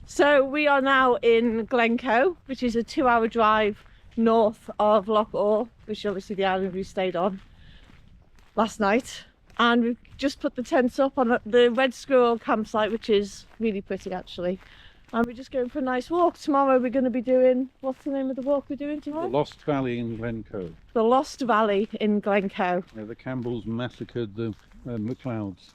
So we are now in Glencoe, which is a 2-hour drive north of Loch Awe, which is obviously the island we stayed on last night. And we've just put the tents up on the Red Squirrel campsite, which is really pretty actually. And we're just going for a nice walk. Tomorrow we're going to be doing, what's the name of the walk we're doing tomorrow? The Lost Valley in Glencoe. The Lost Valley in Glencoe. Yeah, the Campbells massacred the MacLeods.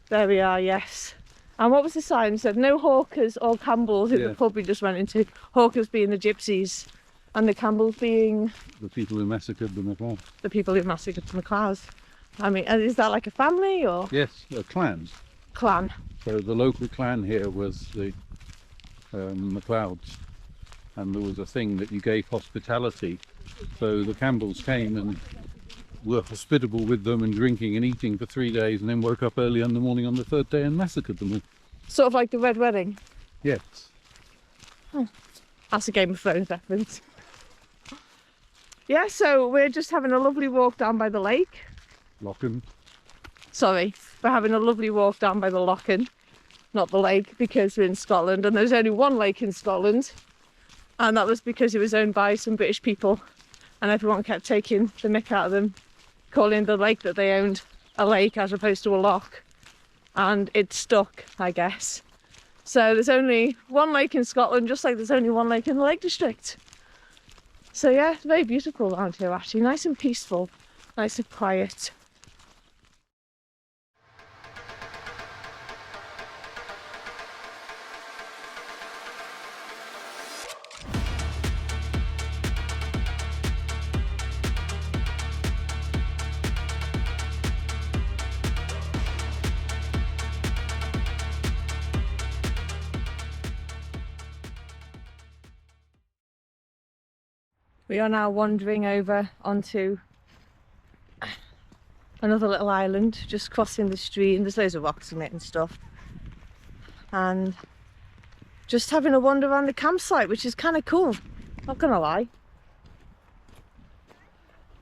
There we are, yes. And what was the sign? It said no hawkers or Campbells in the pub we just went into. Hawkers being the gypsies and the Campbells being... the people who massacred the MacLeods. The people who massacred the MacLeods. I mean, is that like a family or...? Yes, clans. Clan. So the local clan here was the MacLeods, and there was a thing that you gave hospitality. So the Campbells came and were hospitable with them and drinking and eating for 3 days, and then woke up early in the morning on the third day and massacred them all. Sort of like the Red Wedding? Yes. That's a Game of Thrones reference. Yeah, so we're just having a lovely walk down by the lake. Lochen. Sorry, we're having a lovely walk down by the Lochen, not the lake, because we're in Scotland and there's only one lake in Scotland, and that was because it was owned by some British people and everyone kept taking the mick out of them, calling the lake that they owned a lake as opposed to a loch, and it stuck, I guess. So there's only one lake in Scotland, just like there's only one lake in the Lake District. So yeah, it's very beautiful around here actually, nice and peaceful, nice and quiet. We are now wandering over onto another little island, just crossing the stream. There's loads of rocks in it and stuff. And just having a wander around the campsite, which is kind of cool, not gonna lie.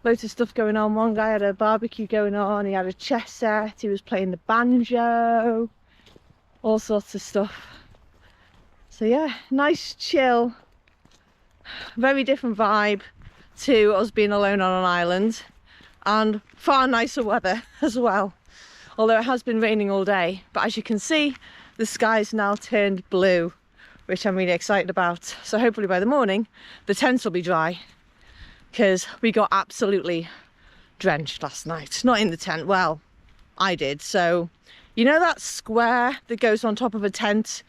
Loads of stuff going on. One guy had a barbecue going on, he had a chess set, he was playing the banjo, all sorts of stuff. So yeah, nice chill. Very different vibe to us being alone on an island, and far nicer weather as well, although it has been raining all day. But as you can see, the sky's now turned blue, which I'm really excited about. So hopefully by the morning the tents will be dry, because we got absolutely drenched last night. Not in the tent, well, I did. So you know that square that goes on top of a tent,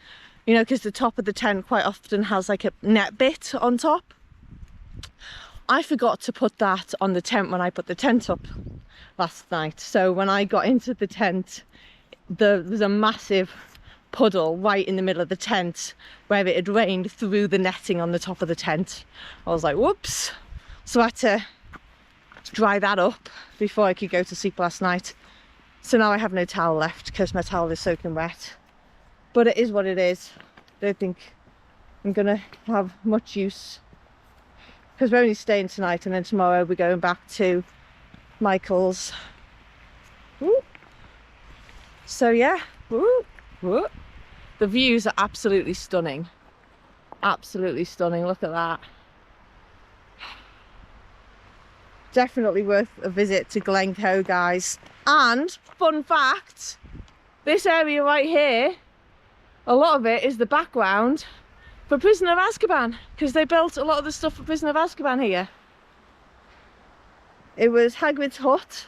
you know, because the top of the tent quite often has like a net bit on top. I forgot to put that on the tent when I put the tent up last night. So when I got into the tent, there was a massive puddle right in the middle of the tent where it had rained through the netting on the top of the tent. I was like, whoops. So I had to dry that up before I could go to sleep last night. So now I have no towel left because my towel is soaking wet. But it is what it is. I don't think I'm gonna have much use, because we're only staying tonight and then tomorrow we're going back to Michael's. Ooh. So yeah, ooh, ooh. The views are absolutely stunning. Absolutely stunning, look at that. Definitely worth a visit to Glencoe, guys. And fun fact, this area right here, a lot of it is the background for Prisoner of Azkaban, because they built a lot of the stuff for Prisoner of Azkaban here. It was Hagrid's hut.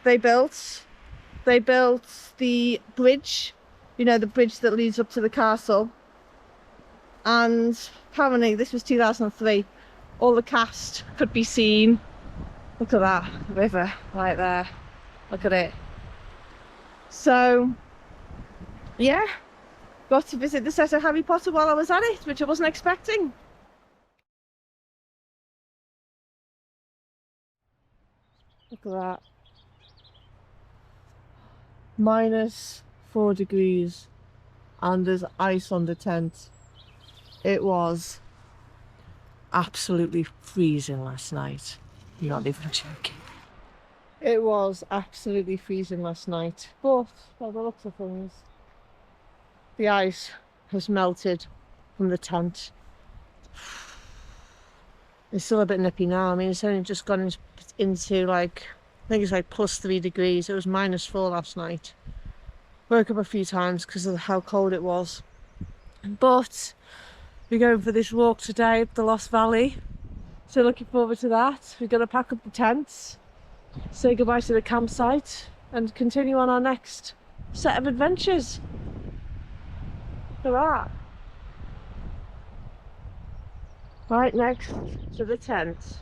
They built the bridge, you know, the bridge that leads up to the castle. And apparently this was 2003. All the cast could be seen. Look at that river right there. Look at it. So yeah, got to visit the set of Harry Potter while I was at it, which I wasn't expecting. Look at that. -4 degrees and there's ice on the tent. It was absolutely freezing last night. Not even joking. It was absolutely freezing last night, but by the looks of things, the ice has melted from the tent. It's still a bit nippy now. I mean, it's only just gone into like, I think it's like +3 degrees. It was -4 last night. Woke up a few times because of how cold it was. But we're going for this walk today up the Lost Valley. So looking forward to that. We're going to pack up the tents, say goodbye to the campsite, and continue on our next set of adventures. Hurrah! Right next to the tent.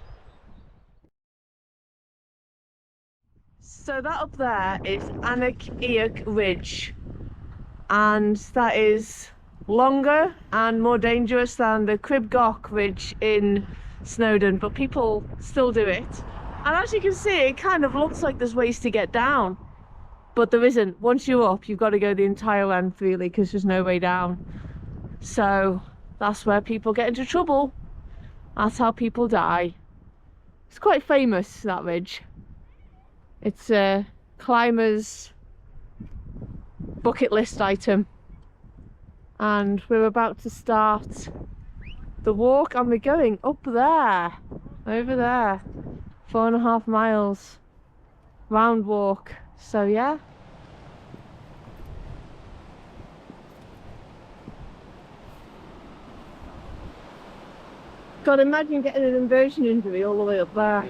So that up there is Anak Ridge, and that is longer and more dangerous than the Cribgoch Ridge in Snowdon, but people still do it. And as you can see, it kind of looks like there's ways to get down, but there isn't. Once you're up, you've got to go the entire length really, because there's no way down. So that's where people get into trouble. That's how people die. It's quite famous, that ridge. It's a climber's bucket list item. And we're about to start the walk, and we're going up there, over there, 4.5 miles round walk. So yeah. God, imagine getting an inversion injury all the way up there.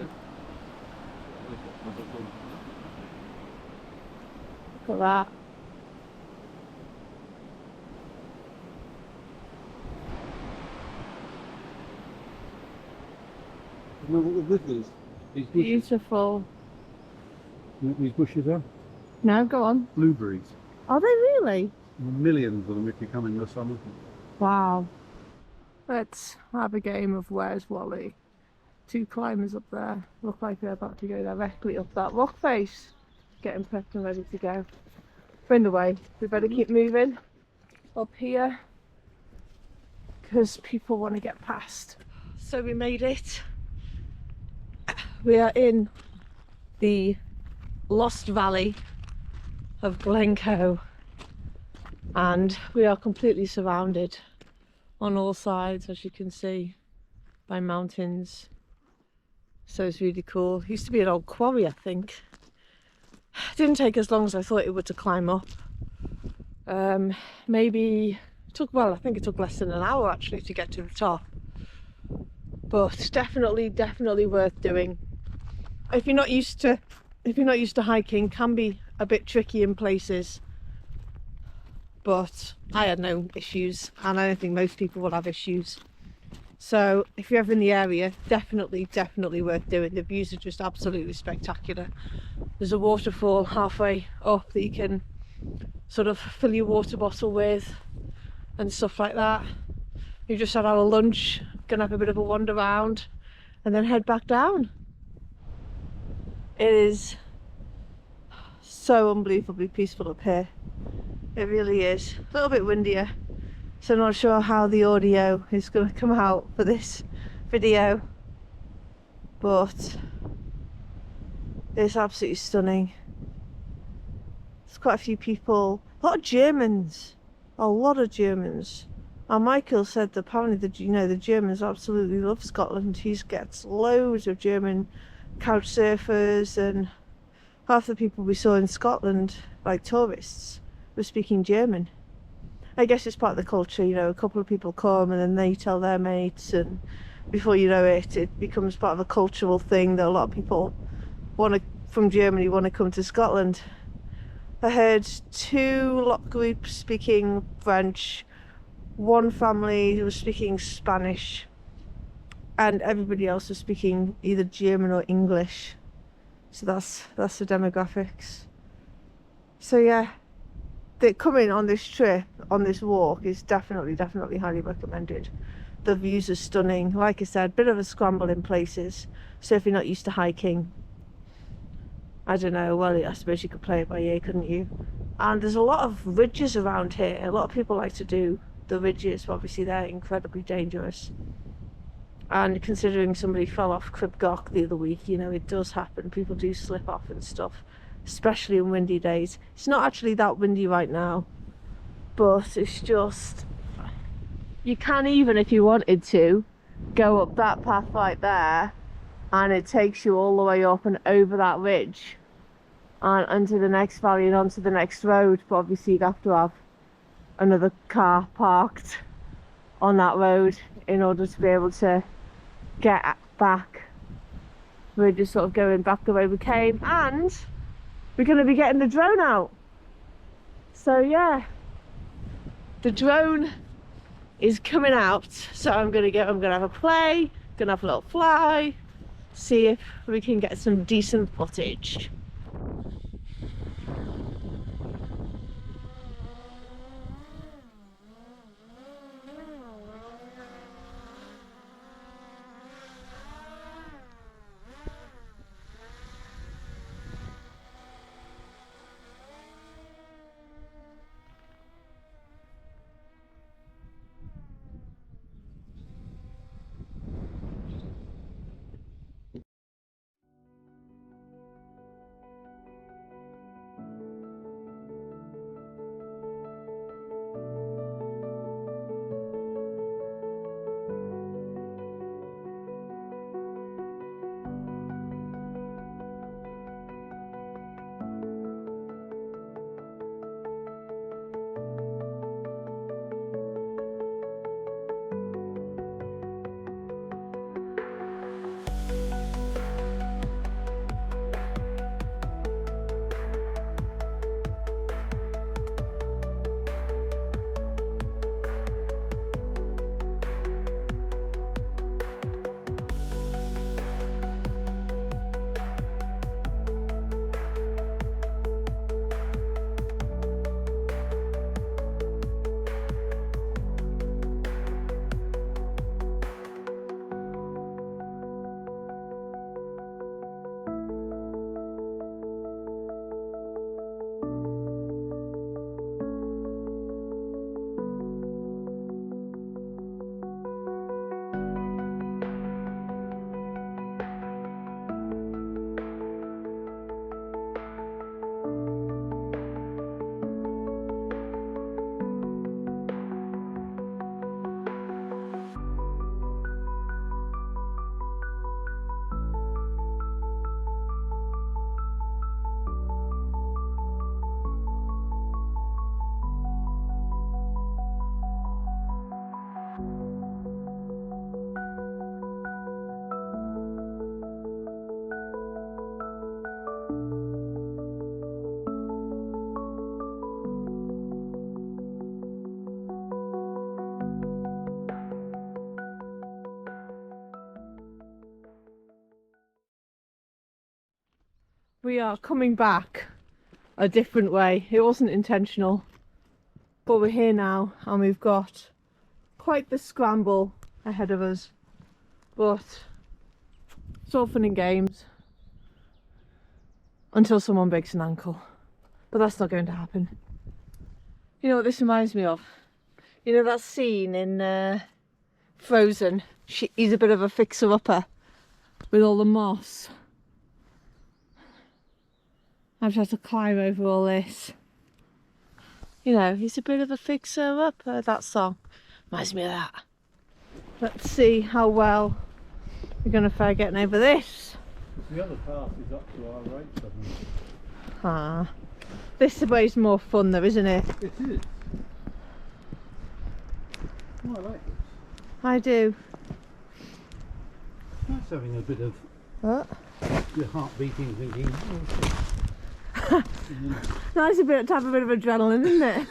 Look at that. Remember what this is? These bushes. Beautiful. You know what these bushes are? No, go on. Blueberries. Are they really? Millions of them if you come in the summer. Wow. Let's have a game of Where's Wally. 2 climbers up there. Look like they're about to go directly up that rock face. Getting prepped and ready to go. We're in the way. We better keep moving up here because people want to get past. So we made it. We are in the Lost Valley of Glencoe, and we are completely surrounded on all sides, as you can see, by mountains. So it's really cool. It used to be an old quarry, I think. It didn't take as long as I thought it would to climb up. Maybe it took, well, I think it took less than an hour actually to get to the top. But definitely worth doing. If you're not used to hiking, can be a bit tricky in places. But I had no issues, and I don't think most people will have issues. So if you're ever in the area, definitely worth doing. The views are just absolutely spectacular. There's a waterfall halfway up that you can sort of fill your water bottle with and stuff like that. We've just had our lunch, gonna have a bit of a wander around and then head back down. It is so unbelievably peaceful up here. It really is. A little bit windier, so I'm not sure how the audio is going to come out for this video, but it's absolutely stunning. There's quite a few people, a lot of Germans, and Michael said that apparently the Germans absolutely love Scotland. He gets loads of German couch surfers, and half the people we saw in Scotland, like tourists, were speaking German. I guess it's part of the culture, you know, a couple of people come and then they tell their mates, and before you know it, it becomes part of a cultural thing that a lot of people from Germany want to come to Scotland. I heard 2 lot groups speaking French, 1 family was speaking Spanish, and everybody else was speaking either German or English. So that's the demographics. So yeah, coming on this trip, on this walk, is definitely highly recommended. The views are stunning. Like I said, bit of a scramble in places, so if you're not used to hiking, I don't know, well, I suppose you could play it by ear, couldn't you? And there's a lot of ridges around here. A lot of people like to do the ridges, but obviously they're incredibly dangerous. And considering somebody fell off Cribgoch the other week, you know, it does happen. People do slip off and stuff, especially on windy days. It's not actually that windy right now, but it's just You can even, if you wanted to, go up that path right there, and it takes you all the way up and over that ridge and onto the next valley and onto the next road. But obviously you'd have to have another car parked on that road in order to be able to get back. We're just sort of going back the way we came, and we're going to be getting the drone out. So yeah, the drone is coming out, so I'm gonna have a play, gonna have a little fly, see if we can get some decent footage. We are coming back a different way. It wasn't intentional, but we're here now and we've got quite the scramble ahead of us. But it's all fun and games until someone breaks an ankle. But that's not going to happen. You know what this reminds me of? You know that scene in Frozen? He's a bit of a fixer-upper with all the moss. I've had to climb over all this. You know, he's a bit of a fixer-upper. That song reminds me of that. Let's see how well we're going to fare getting over this. The other path is up to our right suddenly. Ah, this way's more fun though, isn't it? It is. Oh, I like this. I do. It's nice having a bit of What? your heart beating, thinking, Nice to have a bit of adrenaline, isn't it?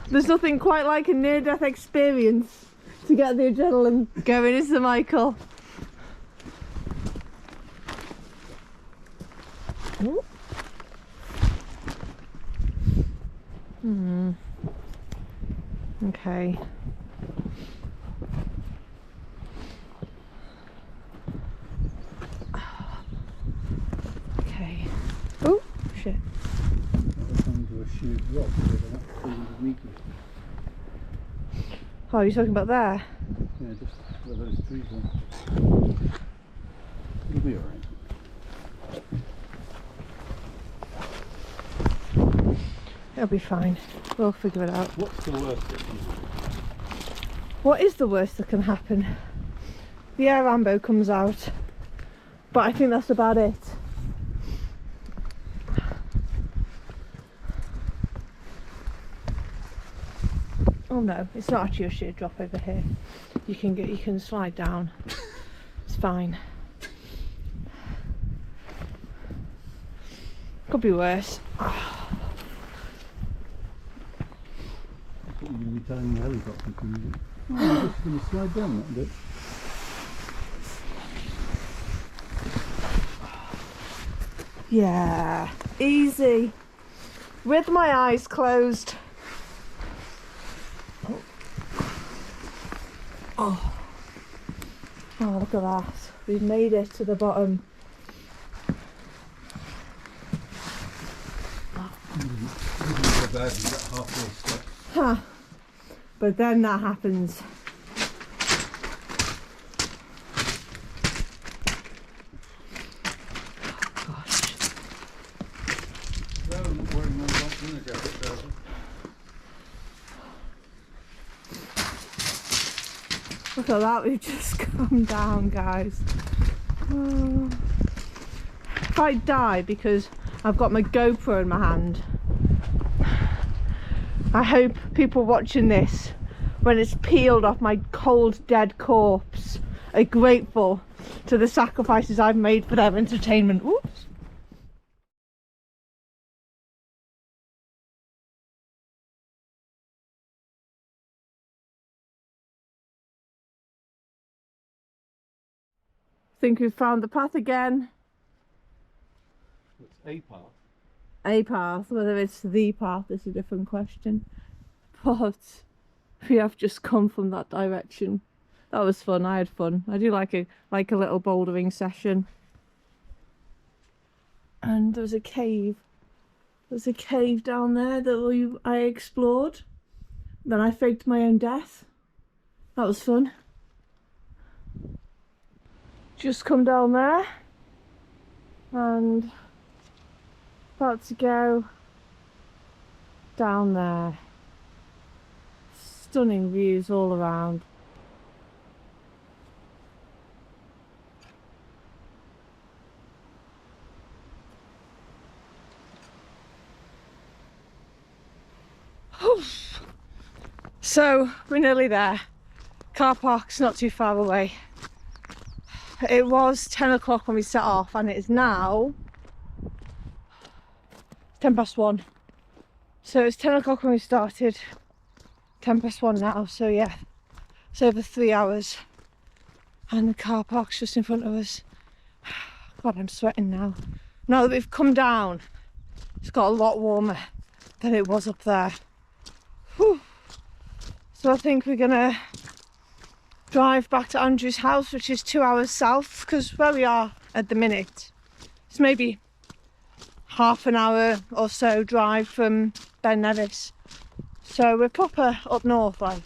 There's nothing quite like a near-death experience to get the adrenaline going, is there, Michael? Ooh. Okay. Okay. Oh, shit. to a sheer rock over about 300 metres. Oh, you're talking about there? Yeah, just where those trees are. It'll be alright. It'll be fine. We'll figure it out. What's the worst that can happen? What is the worst that can happen? The air Rambo comes out, but I think that's about it. Oh no, it's not actually a sheer drop over here. You can slide down. It's fine. Could be worse. I thought you were going to be telling the helicopter cruising. Oh, I'm just going to slide down that bit. Yeah, easy. With my eyes closed. Oh, look at that. We've made it to the bottom. Huh. But then that happens. Look at that, we've just come down, guys. Oh. If I die because I've got my GoPro in my hand, I hope people watching this, when it's peeled off my cold dead corpse, are grateful to the sacrifices I've made for their entertainment. Oops. Think we've found the path again. It's a path. A path, whether it's the path is a different question. But we have just come from that direction. That was fun, I had fun. I do like a little bouldering session. And there was a cave. There's a cave down there that I explored. Then I faked my own death. That was fun. Just come down there and about to go down there. Stunning views all around. So we're nearly there. Car park's not too far away. It was 10 o'clock when we set off and it is now 10 past 1. So it's 10 o'clock when we started, 10 past 1 now, so yeah, it's over 3 hours and the car park's just in front of us. God, I'm sweating now. Now that we've come down, it's got a lot warmer than it was up there. Whew. So I think we're gonna drive back to Andrew's house, which is 2 hours south, because where we are at the minute, it's maybe half an hour or so drive from Ben Nevis. So we're proper up north, like.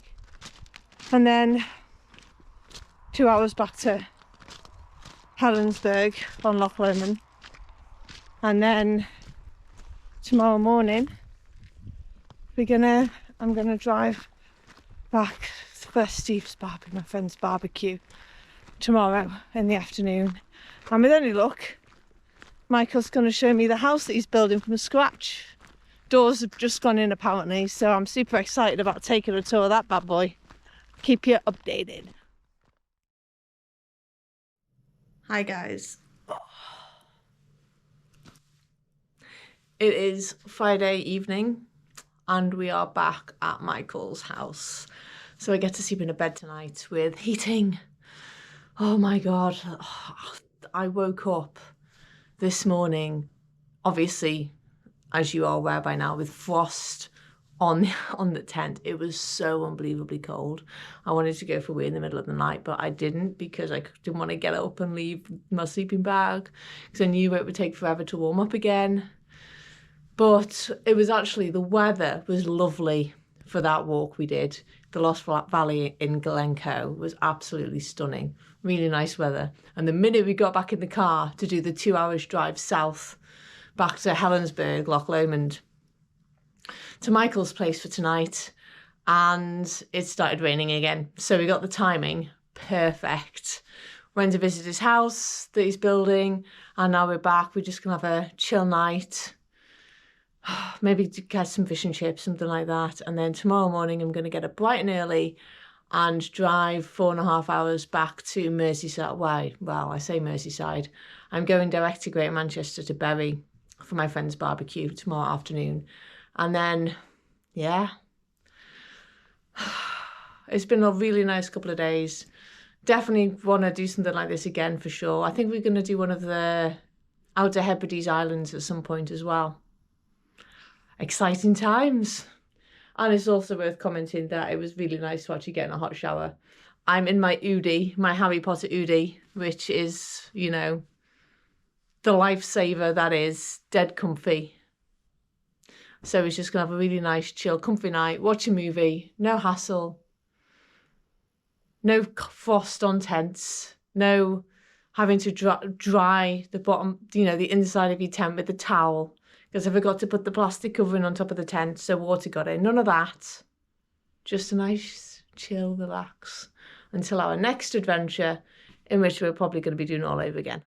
And then 2 hours back to Helensburgh on Loch Lomond. And then tomorrow morning, I'm gonna drive back for Steve's barbecue, my friend's barbecue, tomorrow in the afternoon. And with any luck, Michael's going to show me the house that he's building from scratch. Doors have just gone in apparently, so I'm super excited about taking a tour of that bad boy. Keep you updated. Hi guys. It is Friday evening and we are back at Michael's house. So I get to sleep in a bed tonight with heating. Oh my God. I woke up this morning, obviously, as you are aware by now, with frost on the tent. It was so unbelievably cold. I wanted to go for a wee in the middle of the night, but I didn't because I didn't want to get up and leave my sleeping bag because I knew it would take forever to warm up again. But it was actually, the weather was lovely for that walk we did. The Loch Valley in Glencoe was absolutely stunning. Really nice weather. And the minute we got back in the car to do the 2 hours drive south back to Helensburgh, Loch Lomond, to Michael's place for tonight, and it started raining again. So we got the timing perfect. Went to visit his house that he's building, and now we're back. We're just gonna have a chill night. Maybe to get some fish and chips, something like that. And then tomorrow morning I'm gonna get up bright and early and drive 4.5 hours back to Merseyside. Well, I say Merseyside. I'm going direct to Greater Manchester to Bury for my friend's barbecue tomorrow afternoon. And then, yeah, it's been a really nice couple of days. Definitely want to do something like this again for sure. I think we're going to do one of the Outer Hebrides Islands at some point as well. Exciting times. And it's also worth commenting that it was really nice to actually get in a hot shower. I'm in my Oodie, my Harry Potter Oodie, which is, you know, the lifesaver that is, dead comfy. So it's just going to have a really nice, chill, comfy night, watch a movie, no hassle, no frost on tents, no having to dry the bottom, you know, the inside of your tent with the towel, because I forgot to put the plastic covering on top of the tent, so water got in. None of that. Just a nice, chill, relax until our next adventure, in which we're probably going to be doing all over again.